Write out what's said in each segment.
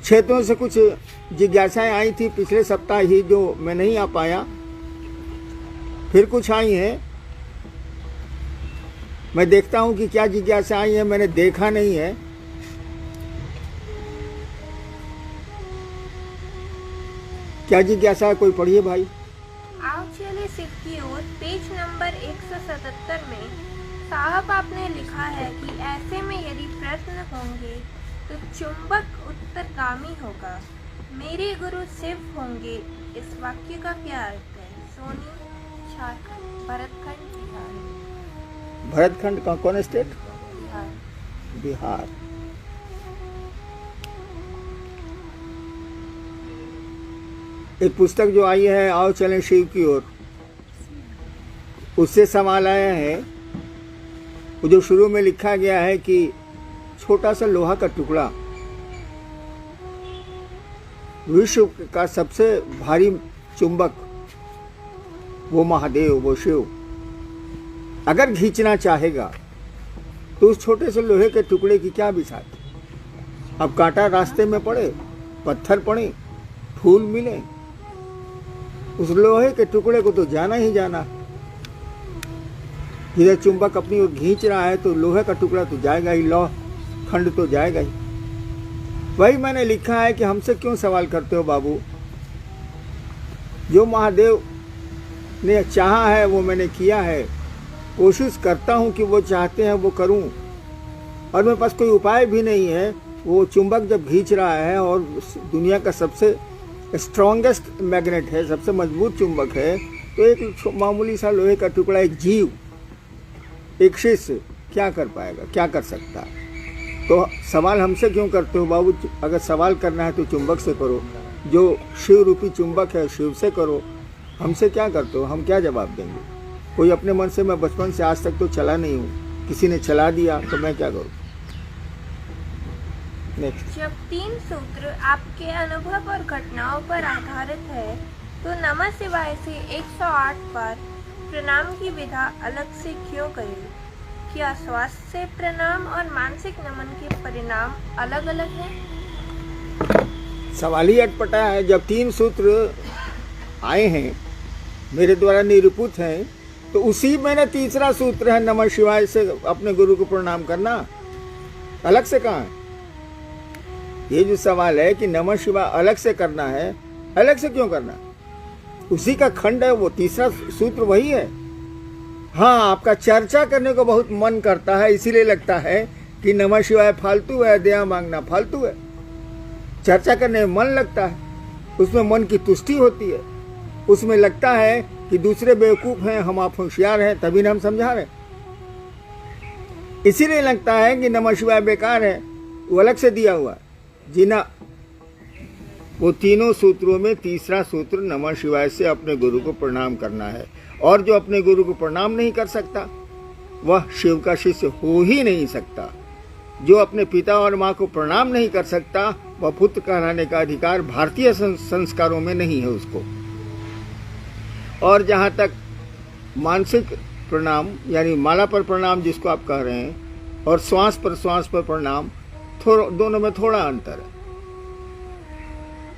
क्षेत्रों से कुछ जिज्ञासाएं आई थी पिछले सप्ताह ही, जो मैं नहीं आ पाया। फिर कुछ आई हैं। मैं देखता हूं कि क्या जिज्ञासा आई है, मैंने देखा नहीं है। क्या जिज्ञासा है, कोई पढ़िए भाई। आओ चले शिव की ओर। पेज नंबर 177 में साहब आपने लिखा है कि ऐसे में यदि प्रश्न होंगे तो चुंबक उत्तरगामी होगा, मेरे गुरु शिव होंगे। इस वाक्य का क्या अर्थ है? सोनी, झारखंड, भरतखंड, बिहार। भरतखंड का कौन स्टेट? बिहार। बिहार। एक पुस्तक जो आई है आओ चलें शिव की ओर, उससे सवाल आया है। वो जो शुरू में लिखा गया है कि छोटा सा लोहा का टुकड़ा, विश्व का सबसे भारी चुंबक वो महादेव, वो शिव, अगर खींचना चाहेगा तो उस छोटे से लोहे के टुकड़े की क्या बिसात। अब कांटा रास्ते में पड़े, पत्थर पड़े, फूल मिले, उस लोहे के टुकड़े को तो जाना ही जाना। जिधर चुंबक अपनी ओर खींच रहा है तो लोहे का टुकड़ा तो जाएगा ही, लौह खंड तो जाएगा ही। वही मैंने लिखा है कि हमसे क्यों सवाल करते हो बाबू। जो महादेव ने चाहा है वो मैंने किया है, कोशिश करता हूँ कि वो चाहते हैं वो करूँ, और मेरे पास कोई उपाय भी नहीं है। वो चुंबक जब खींच रहा है और दुनिया का सबसे स्ट्रॉन्गेस्ट मैग्नेट है, सबसे मजबूत चुंबक है, तो एक मामूली सा लोहे का टुकड़ा, एक जीव, एक शिष्य क्या कर पाएगा, क्या कर सकता है। तो सवाल हमसे क्यों करते हो बाबू। अगर सवाल करना है तो चुंबक से करो, जो शिव रूपी चुंबक है शिव से करो। हमसे क्या करते हो, हम क्या जवाब देंगे। कोई अपने मन से, मैं बचपन से आज तक तो चला नहीं हूँ, किसी ने चला दिया तो मैं क्या करूँ। नेक्स्ट। जब 3 सूत्र आपके अनुभव और घटनाओं पर आधारित है तो नमः शिवाय से 108 बार प्रणाम की विधा अलग से क्यों करें? क्या स्वास्थ्य से प्रणाम और मानसिक नमन के परिणाम अलग अलग हैं? सवाल ही अटपटा है। जब 3 सूत्र आए हैं, मेरे द्वारा निरूपित हैं, तो उसी में ना तीसरा सूत्र है नमः शिवाय से अपने गुरु को प्रणाम करना। अलग से कहाँ है? ये जो सवाल है कि नमः शिवाय अलग से करना है, अलग से क्यों करना? उसी का खंड है, वो तीसरा सूत्र वही है। हाँ, आपका चर्चा करने को बहुत मन करता है, इसीलिए लगता है कि नमः शिवाय फालतू है, दया मांगना फालतू है। चर्चा करने में मन लगता है, उसमें मन की तुष्टि होती है, उसमें लगता है कि दूसरे बेवकूफ़ हैं, हम आप होशियार हैं, तभी ना हम समझा रहे। इसीलिए लगता है कि नमः शिवाय बेकार है, वो अलग से दिया हुआ जी ना। वो तीनों सूत्रों में तीसरा सूत्र नमः शिवाय से अपने गुरु को प्रणाम करना है। और जो अपने गुरु को प्रणाम नहीं कर सकता वह शिव का शिष्य हो ही नहीं सकता। जो अपने पिता और माँ को प्रणाम नहीं कर सकता वह पुत्र कहलाने का अधिकार भारतीय संस्कारों में नहीं है उसको। और जहाँ तक मानसिक प्रणाम यानी माला पर प्रणाम जिसको आप कह रहे हैं, और श्वास पर प्रणाम, दोनों में थोड़ा अंतर है।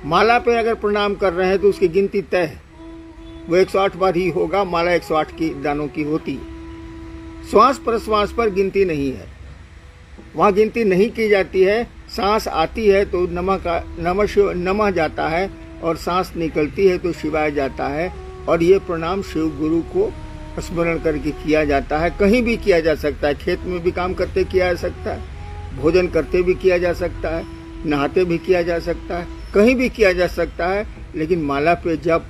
माला पे अगर प्रणाम कर रहे हैं तो उसकी गिनती तय है, वो 108 बार ही होगा। माला 108 की दानों की होती है। श्वास पर गिनती नहीं है, वहाँ गिनती नहीं की जाती है। सांस आती है तो नमः जाता है, और सांस निकलती है तो शिवाय जाता है। और ये प्रणाम शिव गुरु को स्मरण करके किया जाता है। कहीं भी किया जा सकता है, खेत में भी काम करते किया जा सकता है, भोजन करते भी किया जा सकता है, नहाते भी किया जा सकता है, कहीं भी किया जा सकता है। लेकिन माला पे जब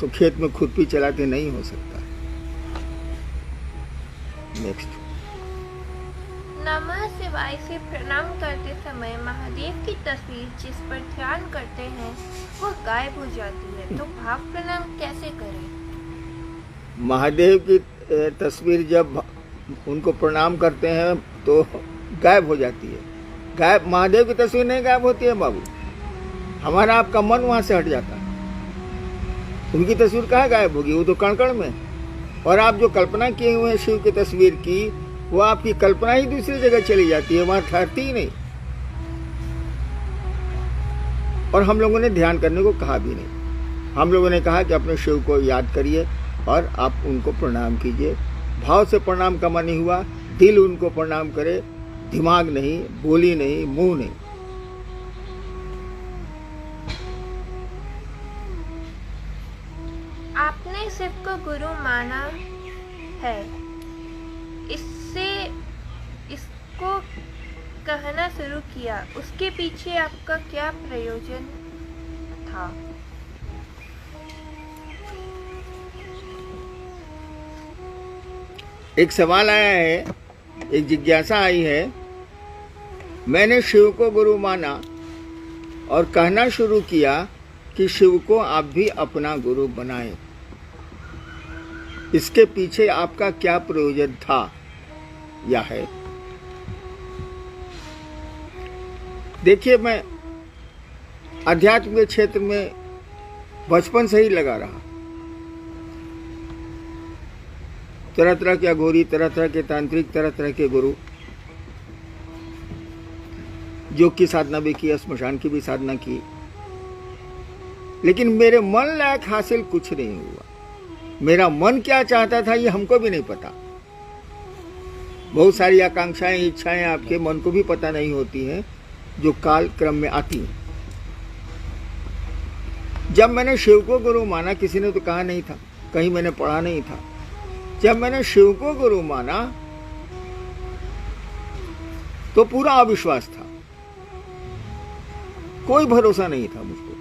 तो खेत में खुरपी चलाते नहीं हो सकता। नेक्स्ट। नमः शिवाय से प्रणाम करते समय महादेव की तस्वीर जिस पर ध्यान करते हैं वो गायब हो जाती है, तो भाव प्रणाम कैसे करें? महादेव की तस्वीर जब उनको प्रणाम करते हैं तो गायब हो जाती है। गायब महादेव की तस्वीर नहीं गायब होती है बाबू, हमारा आपका मन वहाँ से हट जाता है। उनकी तस्वीर कहाँ गायब होगी, वो तो कण कण में। और आप जो कल्पना किए हुए हैं शिव की तस्वीर की, वो आपकी कल्पना ही दूसरी जगह चली जाती है, वहाँ ठहरती ही नहीं। और हम लोगों ने ध्यान करने को कहा भी नहीं। हम लोगों ने कहा कि अपने शिव को याद करिए और आप उनको प्रणाम कीजिए। भाव से प्रणाम का मन नहीं हुआ, दिल उनको प्रणाम करे, दिमाग नहीं, बोली नहीं, मुंह नहीं। आपने शिव को गुरु माना है, इसको कहना शुरू किया, उसके पीछे आपका क्या प्रयोजन था? एक सवाल आया है, एक जिज्ञासा आई है। मैंने शिव को गुरु माना और कहना शुरू किया कि शिव को आप भी अपना गुरु बनाएं। इसके पीछे आपका क्या प्रयोजन था या है? देखिए, मैं अध्यात्म के क्षेत्र में बचपन से ही लगा रहा। तरह तरह के अघोरी, तरह तरह के तांत्रिक, तरह तरह के गुरु, योग की साधना भी की, स्मशान की भी साधना की, लेकिन मेरे मन लायक हासिल कुछ नहीं हुआ। मेरा मन क्या चाहता था ये हमको भी नहीं पता। बहुत सारी आकांक्षाएं, इच्छाएं आपके मन को भी पता नहीं होती हैं, जो काल क्रम में आती हैं। जब मैंने शिव को गुरु माना, किसी ने तो कहा नहीं था, कहीं मैंने पढ़ा नहीं था। जब मैंने शिव को गुरु माना तो पूरा अविश्वास था, कोई भरोसा नहीं था मुझको।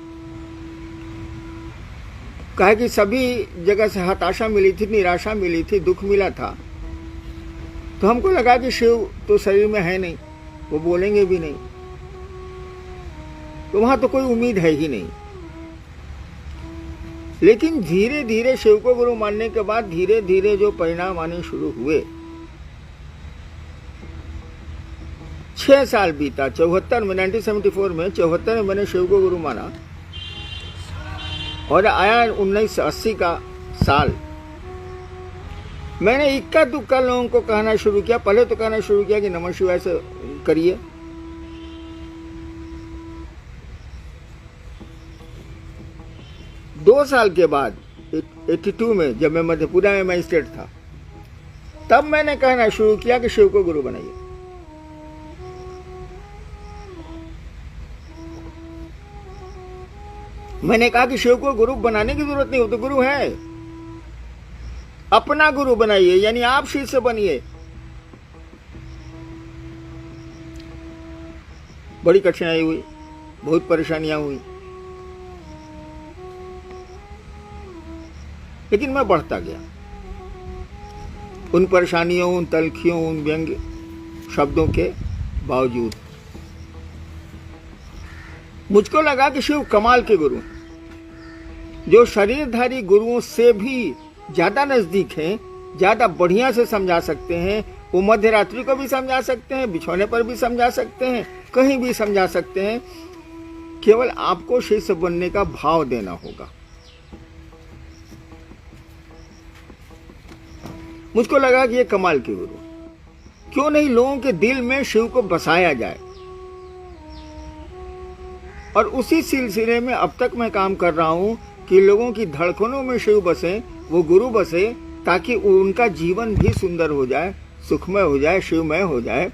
कहा कि सभी जगह से हताशा मिली थी, निराशा मिली थी, दुख मिला था। तो हमको लगा कि शिव तो शरीर में है नहीं, वो बोलेंगे भी नहीं, तो वहां तो कोई उम्मीद है ही नहीं। लेकिन धीरे धीरे शिव को गुरु मानने के बाद धीरे धीरे जो परिणाम आने शुरू हुए, 6 साल बीता। 74 में, 1974 में, 74 में मैंने शिव को गुरु माना और आया 1980 का साल। मैंने इक्का दुक्का लोगों को कहना शुरू किया। पहले तो कहना शुरू किया कि नमः शिवाय से करिए। दो साल के बाद 82 में, जब मैं मधेपुरा में मजिस्ट्रेट था, तब मैंने कहना शुरू किया कि शिव को गुरु बनाइए। मैंने कहा कि शिव को गुरु बनाने की जरूरत नहीं, वो तो गुरु है। अपना गुरु बनाइए, यानी आप शिष्य बनिए। बड़ी कठिनाई हुई, बहुत परेशानियां हुई, लेकिन मैं बढ़ता गया। उन परेशानियों, उन तलखियों, उन व्यंग्य शब्दों के बावजूद मुझको लगा कि शिव कमाल के गुरु हैं, जो शरीरधारी गुरुओं से भी ज्यादा नजदीक हैं, ज्यादा बढ़िया से समझा सकते हैं। वो मध्य रात्रि को भी समझा सकते हैं, बिछौने पर भी समझा सकते हैं, कहीं भी समझा सकते हैं। केवल आपको शिष्य बनने का भाव देना होगा। मुझको लगा कि ये कमाल के गुरु, क्यों नहीं लोगों के दिल में शिव को बसाया जाए। और उसी सिलसिले में अब तक मैं काम कर रहा हूं कि लोगों की धड़कनों में शिव बसे, वो गुरु बसे, ताकि उनका जीवन भी सुंदर हो जाए, सुखमय हो जाए, शिवमय हो जाए।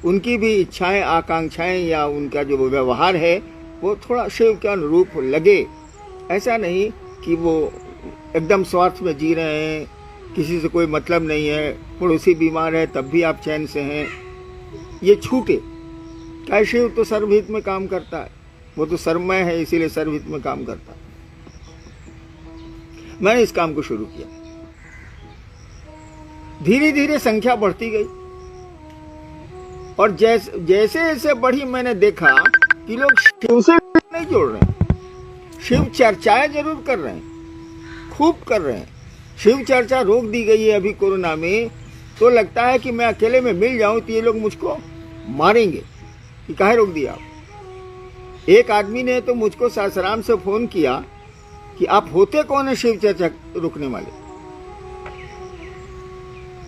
उनकी भी इच्छाएं, आकांक्षाएं या उनका जो व्यवहार है वो थोड़ा शिव के अनुरूप लगे। ऐसा नहीं कि वो एकदम स्वार्थ में जी रहे हैं, किसी से कोई मतलब नहीं है, पड़ोसी बीमार है तब भी आप चैन से हैं, ये छूटे। क्या शिव तो सर्वहित में काम करता है, वो तो सर्वमय है, इसीलिए सर्वहित में काम करता है। मैंने इस काम को शुरू किया। धीरे धीरे संख्या बढ़ती गई और जैसे जैसे बढ़ी, मैंने देखा कि लोग शिव से नहीं जोड़ रहे हैं। शिव चर्चाएं जरूर कर रहे हैं, खूब कर रहे हैं। शिव चर्चा रोक दी गई है अभी कोरोना में, तो लगता है कि मैं अकेले में मिल जाऊं तो ये लोग मुझको मारेंगे कि काहे रोक दिया आप। एक आदमी ने तो मुझको सासाराम से फोन किया कि आप होते कौन है शिव चर्चा रोकने वाले।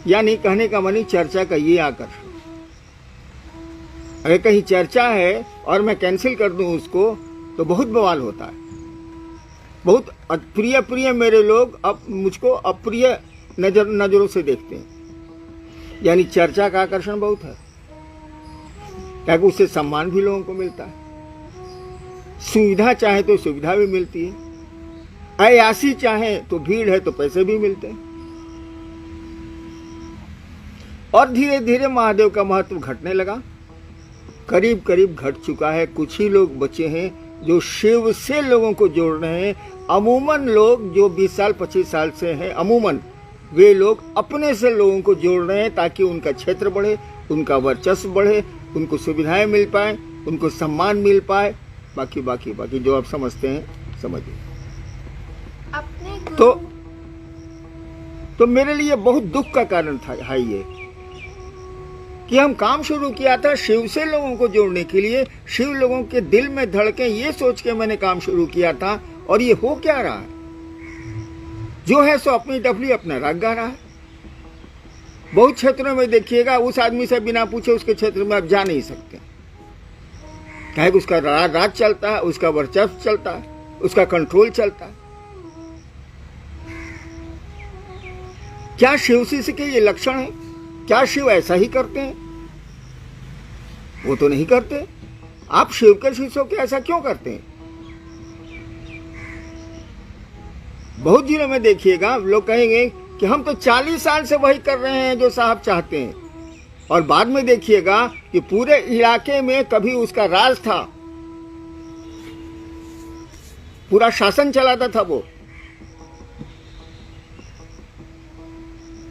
यानी कहने का मानी चर्चा का ये आकर्षण। अगर कहीं चर्चा है और मैं कैंसिल कर दूं उसको, तो बहुत बवाल होता है। बहुत प्रिय प्रिय मेरे लोग अब मुझको अप्रिय नजरों से देखते हैं। यानी चर्चा का आकर्षण बहुत है, ताकि उससे सम्मान भी लोगों को मिलता है, सुविधा चाहे तो सुविधा भी मिलती है, अयासी चाहे तो भीड़ है तो पैसे भी मिलते हैं। और धीरे धीरे महादेव का महत्व घटने लगा, करीब करीब घट चुका है। कुछ ही लोग बचे हैं जो शिव से लोगों को जोड़ रहे हैं। अमूमन लोग जो 20 साल 25 साल से हैं, अमूमन वे लोग अपने से लोगों को जोड़ रहे हैं, ताकि उनका क्षेत्र बढ़े, उनका वर्चस्व बढ़े, उनको सुविधाएं मिल पाए, उनको सम्मान मिल पाए। बाकी बाकी बाकी जो आप समझते हैं समझिए। अपने गुरु तो मेरे लिए बहुत दुख का कारण था है ये कि हम काम शुरू किया था शिव से लोगों को जोड़ने के लिए, शिव लोगों के दिल में धड़के ये सोच के मैंने काम शुरू किया था। और ये हो क्या रहा है? जो है सो अपनी डफली अपना राग गा रहा है। बहुत क्षेत्रों में देखिएगा, उस आदमी से बिना पूछे उसके क्षेत्र में आप जा नहीं सकते, क्या उसका राज चलता है, उसका वर्चस्व चलता है, उसका कंट्रोल चलता है। क्या शिव शिष्य के ये लक्षण है? क्या शिव ऐसा ही करते हैं? वो तो नहीं करते। आप शिव के शिष्यों के ऐसा क्यों करते हैं? बहुत जिलों में देखिएगा लोग कहेंगे कि हम तो 40 साल से वही कर रहे हैं जो साहब चाहते हैं, और बाद में देखिएगा कि पूरे इलाके में कभी उसका राज था, पूरा शासन चलाता था वो।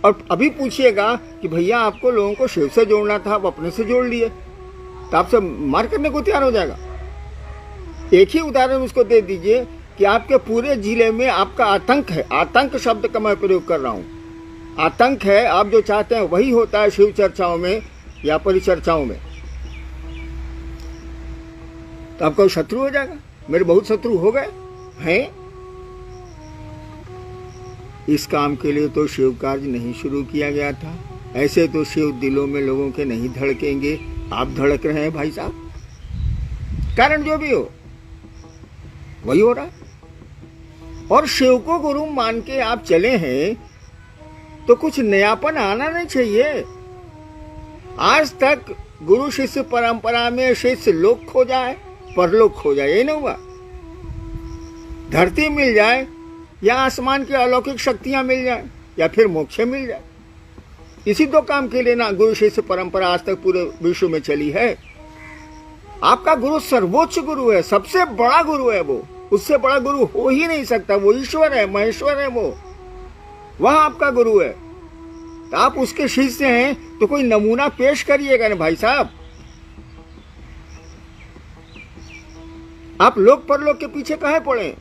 और अभी पूछिएगा कि भैया आपको लोगों को शिव से जोड़ना था, आप अपने से जोड़ लिए, तो आपसे मार करने को तैयार हो जाएगा। एक ही उदाहरण उसको दे दीजिए कि आपके पूरे जिले में आपका आतंक है। आतंक शब्द का मैं प्रयोग कर रहा हूं। आतंक है, आप जो चाहते हैं वही होता है शिव चर्चाओं में या परिचर्चाओं में, तो आपका शत्रु हो जाएगा। मेरे बहुत शत्रु हो गए हैं। इस काम के लिए तो शिव कार्य नहीं शुरू किया गया था। ऐसे तो शिव दिलों में लोगों के नहीं धड़केंगे, आप धड़क रहे हैं भाई साहब। कारण जो भी हो वही हो रहा है। और शिव को गुरु मान के आप चले हैं तो कुछ नयापन आना नहीं चाहिए। आज तक गुरु शिष्य परंपरा में शिष्य लोक खो जाए, परलोक खो जाए, ये नहीं हुआ। धरती मिल जाए या आसमान की अलौकिक शक्तियां मिल जाए या फिर मोक्ष मिल जाए, इसी दो काम के लिए ना गुरु शिष्य परंपरा आज तक पूरे विश्व में चली है। आपका गुरु सर्वोच्च गुरु है, सबसे बड़ा गुरु है वो, उससे बड़ा गुरु हो ही नहीं सकता। वो ईश्वर है, महेश्वर है, वह आपका गुरु है। तो आप उसके शिष्य हैं तो कोई नमूना पेश करिएगा ना भाई साहब। आप लोक परलोक के पीछे काहे पड़े?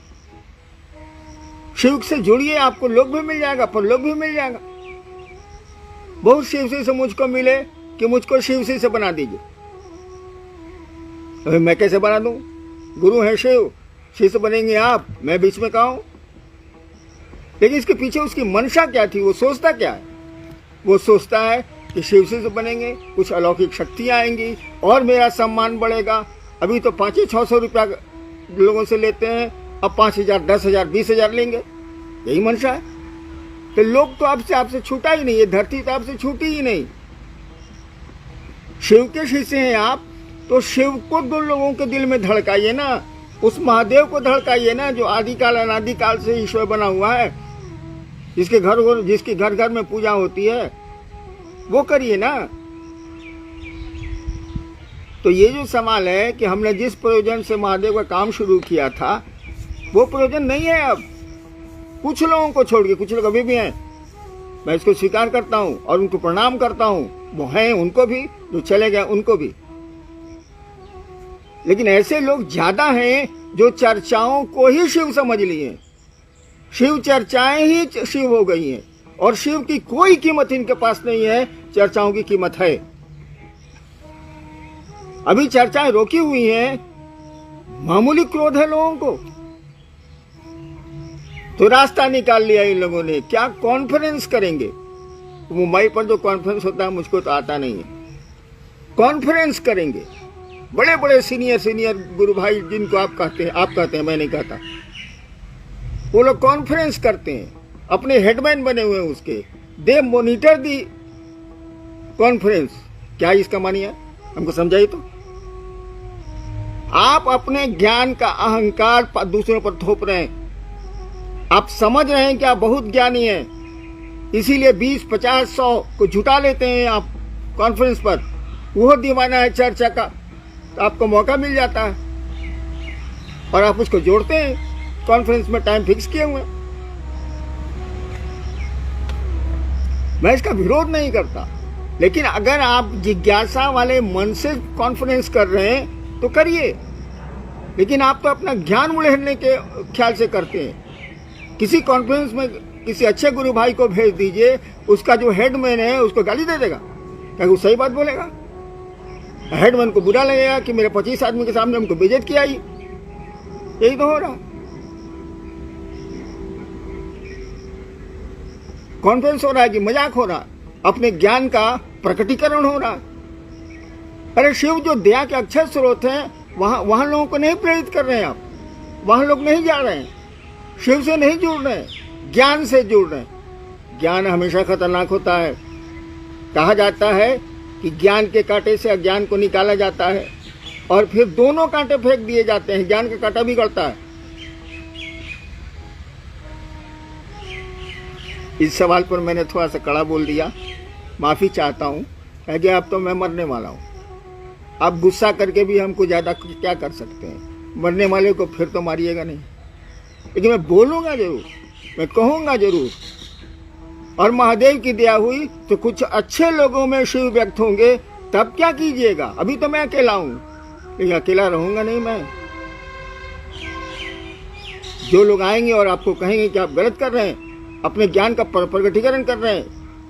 शिव से जुड़िए, आपको लोक भी मिल जाएगा, परलोक भी मिल जाएगा। बहुत शिव से मुझको मिले कि मुझको शिव से बना दीजिए। अभी मैं कैसे बना दूं? गुरु है शिव, शिष्य बनेंगे आप, मैं बीच में कहा हूं? लेकिन इसके पीछे उसकी मंशा क्या थी? वो सोचता क्या है? वो सोचता है कि शिव से बनेंगे, कुछ अलौकिक शक्तियां आएंगी और मेरा सम्मान बढ़ेगा। अभी तो 500-600 रुपया लोगों से लेते हैं, अब 5,000, 10,000, 20,000 लेंगे, यही मंशा है। तो लोग तो आपसे छूटा ही नहीं, ये धरती तो आपसे छूटी ही नहीं। शिव के शिष्य हैं आप, तो शिव को दो लोगों के दिल में धड़काइए ना, उस महादेव को धड़काइए ना, जो आदिकाल अनादिकाल से ईश्वर बना हुआ है, जिसके घर घर में पूजा होती है, वो करिए ना। तो ये जो सवाल है कि हमने जिस प्रयोजन से महादेव का काम शुरू किया था वो प्रयोजन नहीं है अब। कुछ लोगों को छोड़ के, कुछ लोग अभी भी हैं, मैं इसको स्वीकार करता हूं और उनको प्रणाम करता हूं, वो हैं, उनको भी, जो चले गए उनको भी। लेकिन ऐसे लोग ज्यादा हैं जो चर्चाओं को ही शिव समझ लिए। शिव चर्चाएं ही शिव हो गई हैं और शिव की कोई कीमत इनके पास नहीं है, चर्चाओं की कीमत है। अभी चर्चाएं रोकी हुई हैं, मामूली क्रोध है लोगों को, तो रास्ता निकाल लिया इन लोगों ने। क्या कॉन्फ्रेंस करेंगे? मुंबई पर जो कॉन्फ्रेंस होता है मुझको तो आता नहीं है। कॉन्फ्रेंस करेंगे बड़े बड़े सीनियर गुरु भाई जिनको आप कहते हैं, मैं नहीं कहता, वो लोग कॉन्फ्रेंस करते हैं, अपने हेडमैन बने हुए हैं उसके, दे मॉनिटर दी कॉन्फ्रेंस। क्या इसका मानिए, हमको समझाइए तो। आप अपने ज्ञान का अहंकार दूसरों पर थोप रहे हैं। आप समझ रहे हैं कि आप बहुत ज्ञानी हैं, इसीलिए 20, 50, 100 को जुटा लेते हैं आप कॉन्फ्रेंस पर। वो दीवाना है चर्चा का, तो आपको मौका मिल जाता है और आप उसको जोड़ते हैं कॉन्फ्रेंस में, टाइम फिक्स किए हुए। मैं इसका विरोध नहीं करता, लेकिन अगर आप जिज्ञासा वाले मन से कॉन्फ्रेंस कर रहे हैं तो करिए, लेकिन आप तो अपना ज्ञान उड़ेलने के ख्याल से करते हैं। किसी कॉन्फ्रेंस में किसी अच्छे गुरु भाई को भेज दीजिए, उसका जो हेडमैन है उसको गाली दे देगा, क्या वो सही बात बोलेगा? हेडमैन को बुरा लगेगा कि मेरे 25 आदमी के सामने हमको बेइज्जत किया ही। यही तो हो रहा। कॉन्फ्रेंस हो रहा है कि मजाक हो रहा, अपने ज्ञान का प्रकटीकरण हो रहा। अरे शिव जो दया के अक्षर स्रोत हैं, वहां लोगों को नहीं प्रेरित कर रहे हैं आप, वहां लोग नहीं जा रहे हैं, शिव से नहीं जुड़ रहे हैं, ज्ञान से जुड़ रहे हैं। ज्ञान हमेशा खतरनाक होता है। कहा जाता है कि ज्ञान के कांटे से अज्ञान को निकाला जाता है और फिर दोनों कांटे फेंक दिए जाते हैं, ज्ञान का कांटा भी गड़ता है। इस सवाल पर मैंने थोड़ा सा कड़ा बोल दिया, माफी चाहता हूँ, कि अब तो मैं मरने वाला हूँ। आप गुस्सा करके भी हमको ज्यादा क्या कर सकते हैं? मरने वाले को फिर तो मारिएगा नहीं, लेकिन मैं बोलूंगा जरूर, मैं कहूंगा जरूर। और महादेव की दया हुई तो कुछ अच्छे लोगों में शिव व्यक्त होंगे, तब क्या कीजिएगा? अभी तो मैं अकेला हूं, लेकिन अकेला रहूंगा नहीं मैं। जो लोग आएंगे और आपको कहेंगे कि आप गलत कर रहे हैं, अपने ज्ञान का प्रकटीकरण कर रहे हैं,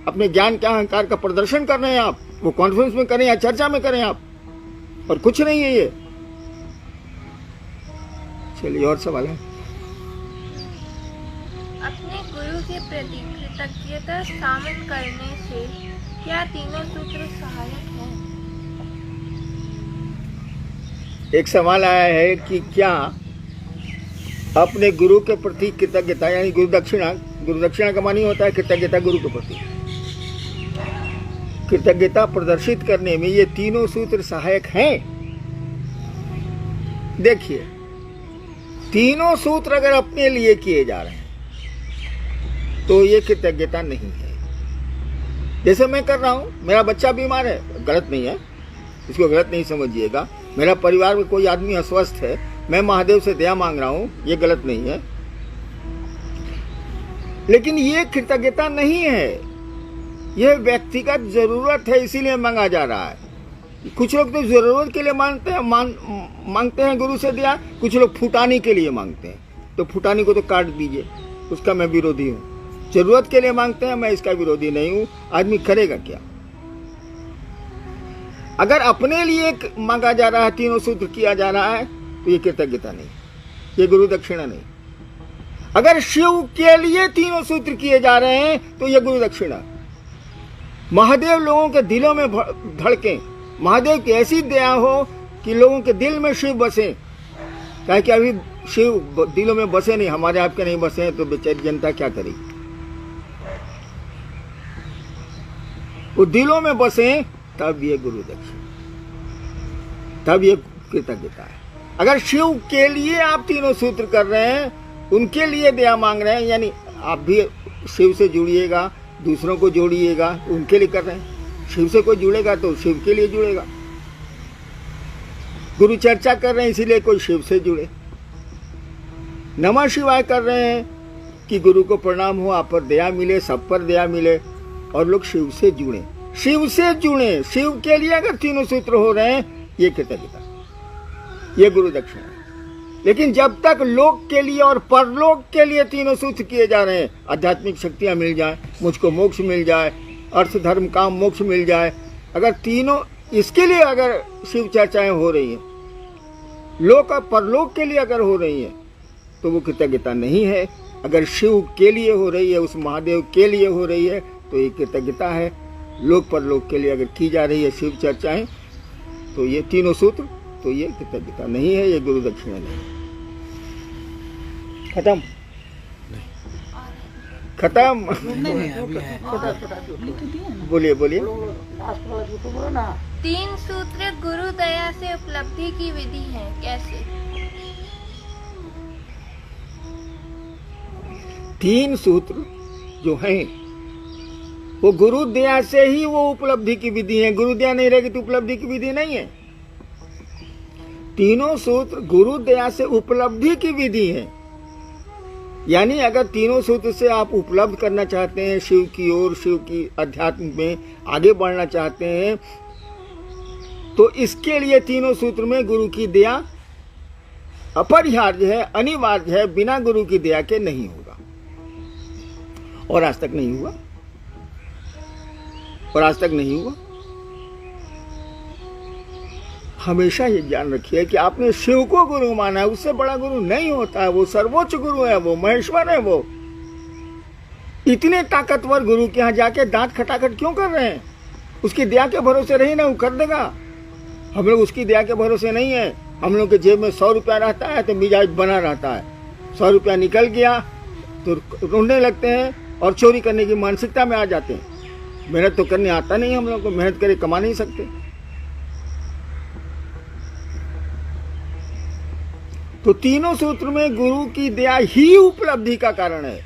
अपने ज्ञान के अहंकार का प्रदर्शन कर रहे हैं, आप वो कॉन्फ्रेंस में करें या चर्चा में करें आप, और कुछ नहीं है ये। चलिए और सवाल है। अपने गुरु के प्रति कृतज्ञता शामिल करने से क्या तीनों सूत्र सहायक हैं? एक सवाल आया है कि क्या अपने गुरु के प्रति कृतज्ञता, यानी गुरु दक्षिणा का मानी होता है कृतज्ञता गुरु के प्रति, कृतज्ञता प्रदर्शित करने में ये तीनों सूत्र सहायक हैं? देखिए, तीनों सूत्र अगर अपने लिए किए जा रहे हैं तो ये कृतज्ञता नहीं है। जैसे मैं कर रहा हूं, मेरा बच्चा बीमार है, गलत नहीं है, इसको गलत नहीं समझिएगा। मेरा परिवार में कोई आदमी अस्वस्थ है, मैं महादेव से दया मांग रहा हूं, ये गलत नहीं है, लेकिन ये कृतज्ञता नहीं है, यह व्यक्तिगत जरूरत है, इसीलिए मांगा जा रहा है। कुछ लोग तो जरूरत के लिए मांगते हैं गुरु से दया, कुछ लोग फुटानी के लिए मांगते हैं। तो फुटानी को तो काट दीजिए, उसका मैं विरोधी हूं। जरूरत के लिए मांगते हैं, मैं इसका विरोधी नहीं हूं। आदमी करेगा क्या? अगर अपने लिए मांगा जा रहा है, तीनों सूत्र किया जा रहा है, तो ये कृतज्ञता नहीं, ये गुरु दक्षिणा नहीं। अगर शिव के लिए तीनों सूत्र किए जा रहे हैं तो ये गुरु दक्षिणा। महादेव लोगों के दिलों में धड़के, महादेव की ऐसी दया हो कि लोगों के दिल में शिव बसे। क्या कि अभी शिव दिलों में बसे नहीं, हमारे आपके नहीं बसे हैं, तो बेचारी जनता क्या करेगी? वो दिलों में बसे, तब ये गुरु दक्षिणा, तब ये कृतज्ञता है। अगर शिव के लिए आप तीनों सूत्र कर रहे हैं, उनके लिए दया मांग रहे हैं, यानी आप भी शिव से जुड़िएगा, दूसरों को जोड़िएगा, उनके लिए कर रहे हैं। शिव से कोई जुड़ेगा तो शिव के लिए जुड़ेगा। गुरु चर्चा कर रहे हैं, इसीलिए कोई शिव से जुड़े। नमः शिवाय कर रहे हैं कि गुरु को प्रणाम हो, आप पर दया मिले, सब पर दया मिले, और लोग शिव से जुड़े, शिव से जुड़े। शिव के लिए अगर तीनों सूत्र हो रहे हैं, ये कृतज्ञता, ये गुरु दक्षिणा है। लेकिन जब तक लोक के लिए और परलोक के लिए तीनों सूत्र किए जा रहे हैं, आध्यात्मिक शक्तियां मिल जाए, मुझको मोक्ष मिल जाए, अर्थ धर्म काम मोक्ष मिल जाए, अगर तीनों इसके लिए अगर शिव चर्चाएं हो रही हैं, लोक और परलोक के लिए अगर हो रही हैं, तो वो कृतज्ञता नहीं है। अगर शिव के लिए हो रही है, उस महादेव के लिए हो रही है, तो ये कृतज्ञता है। लोक परलोक के लिए अगर की जा रही है शिव चर्चाएं, तो ये तीनों सूत्र तो ये कृतज्ञता नहीं है, ये गुरु दक्षिणा नहीं। खत्म खत्म। बोलिए बोलिए। 3 सूत्र गुरु दया से उपलब्धि की विधि है, कैसे? 3 सूत्र जो हैं वो गुरु दया से ही वो उपलब्धि की विधि है। गुरु दया नहीं रहेगी तो उपलब्धि की विधि नहीं है। तीनों सूत्र गुरु दया से उपलब्धि की विधि है। यानी अगर तीनों सूत्र से आप उपलब्ध करना चाहते हैं, शिव की ओर, शिव की अध्यात्म में आगे बढ़ना चाहते हैं, तो इसके लिए तीनों सूत्र में गुरु की दया अपरिहार्य है, अनिवार्य है। बिना गुरु की दया के नहीं होगा, और आज तक नहीं हुआ, और आज तक नहीं हुआ। हमेशा ये ज्ञान रखिए कि आपने शिव को गुरु माना है, उससे बड़ा गुरु नहीं होता है। वो सर्वोच्च गुरु है, वो महेश्वर है। वो इतने ताकतवर गुरु के यहाँ जाके दांत खटाखट क्यों कर रहे हैं? उसकी दया के भरोसे रही ना, वो कर देगा। हम लोग उसकी दया के भरोसे नहीं है। हम लोग के जेब में 100 रुपया रहता है तो मिजाज बना रहता है। 100 रुपया निकल गया तो रोने लगते हैं और चोरी करने की मानसिकता में आ जाते हैं। मेहनत तो करने आता नहीं, हम लोग को मेहनत करे कमा नहीं सकते। तो तीनों सूत्र में गुरु की दया ही उपलब्धि का कारण है,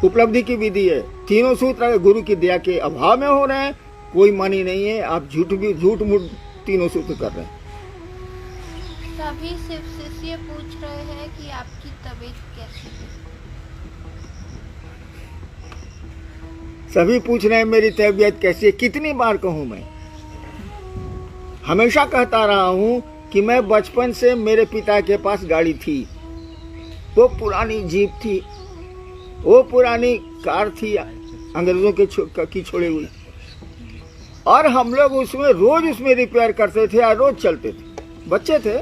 उपलब्धि की विधि है। तीनों सूत्र अगर गुरु की दया के अभाव में हो रहे हैं, कोई मानी नहीं है। आप झूठ मूठ तीनों सूत्र कर रहे हैं। सभी शिव शिष्य पूछ रहे हैं कि आपकी तबीयत कैसी है? सभी पूछ रहे हैं मेरी तबीयत कैसी है। कितनी बार कहूं मैं? हमेशा कहता रहा हूं कि मैं बचपन से मेरे पिता के पास गाड़ी थी। वो पुरानी जीप थी, वो पुरानी कार थी, अंग्रेजों की छोड़ी हुई। और हम लोग रोज उसमें रिपेयर करते थे और रोज चलते थे। बच्चे थे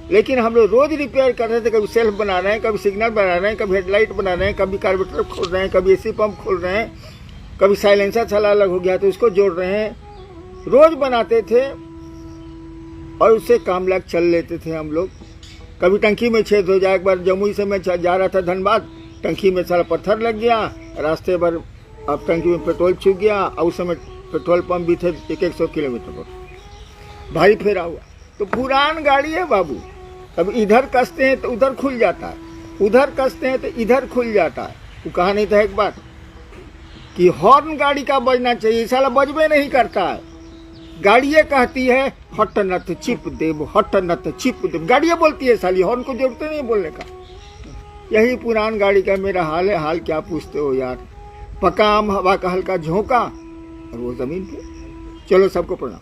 लेकिन हम लोग रोज रिपेयर करते थे। कभी सेल्फ बना रहे हैं, कभी सिग्नल बना रहे हैं, कभी हेडलाइट बना रहे हैं, कभी कार्बोरेटर खोल रहे हैं, कभी एसी पंप खोल रहे हैं, कभी साइलेंसर छला अलग हो गया तो उसको जोड़ रहे हैं। रोज बनाते थे और उससे काम लायक चल लेते थे हम लोग। कभी टंकी में छेद हो जाए। एक बार जमुई से मैं जा रहा था धनबाद, टंकी में सारा पत्थर लग गया रास्ते भर। अब टंकी में पेट्रोल छूट गया और उस समय पेट्रोल पंप भी थे 100 किलोमीटर पर, भारी फेरा हुआ। तो पुरान गाड़ी है बाबू, अब इधर कसते हैं तो उधर खुल जाता है, उधर कसते हैं तो इधर खुल जाता है। वो कहा नहीं था एक बात कि हॉर्न गाड़ी का बजना चाहिए, साला बजबे नहीं करता है। गाड़ी ये कहती है हट नत चिप देव, हट नत चिप देव। गाड़ी ये बोलती है, साली हॉर्न को जरूरत नहीं बोलने का। यही पुरान गाड़ी का मेरा हाल है। हाल क्या पूछते हो यार? पका आम हवा का हल्का झोंका और वो जमीन पे। चलो सबको प्रणाम।